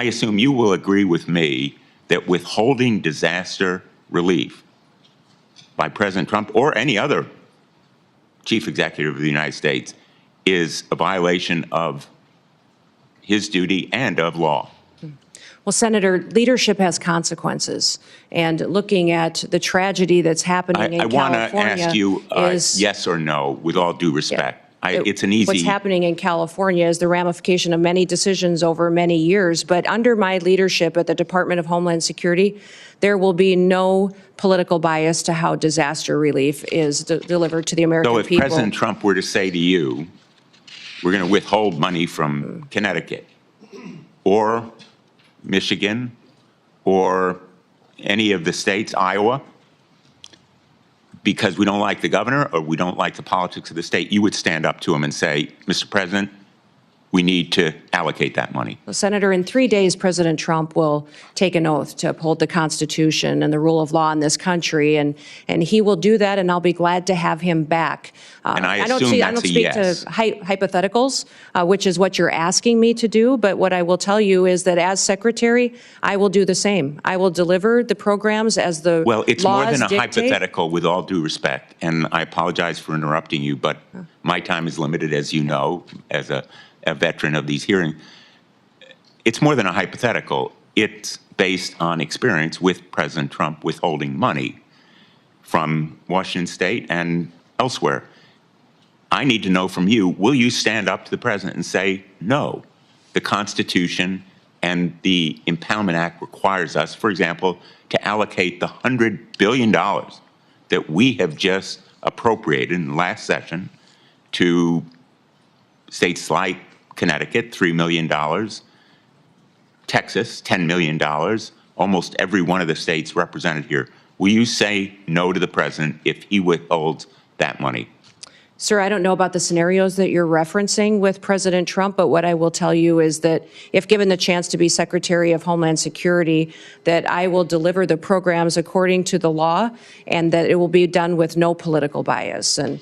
I assume you will agree with me that withholding disaster relief by President Trump or any other chief executive of the United States is a violation of his duty and of law. Well, Senator, leadership has consequences, and looking at the tragedy that's happening in I want to California ask you yes or no, with all due respect. It's an easy. What's happening in California is the ramification of many decisions over many years. But under my leadership at the Department of Homeland Security, there will be no political bias to how disaster relief is delivered to the American people. So if President Trump were to say to you, we're going to withhold money from Connecticut or Michigan or any of the states, Iowa, because we don't like the governor or we don't like the politics of the state, you would stand up to him and say, Mr. President, we need to allocate that money. Well, Senator, in 3 days, President Trump will take an oath to uphold the Constitution and the rule of law in this country, and he will do that, and I'll be glad to have him back. And I don't assume that's a speak yes. to hypotheticals, which is what you're asking me to do, but what I will tell you is that as Secretary, I will do the same. I will deliver the programs as the Well, it's laws more than a dictate. hypothetical, with all due respect, and I apologize for interrupting you, but my time is limited, as you know, as a veteran of these hearings. It's more than a hypothetical. It's based on experience with President Trump withholding money from Washington State and elsewhere. I need to know from you, will you stand up to the President and say, no, the Constitution and the Impoundment Act requires us, for example, to allocate the $100 billion that we have just appropriated in the last session to states like Connecticut, $3 million, Texas, $10 million, almost every one of the states represented here. Will you say no to the President if he withholds that money? Sir, I don't know about the scenarios that you're referencing with President Trump, but what I will tell you is that if given the chance to be Secretary of Homeland Security, that I will deliver the programs according to the law and that it will be done with no political bias. And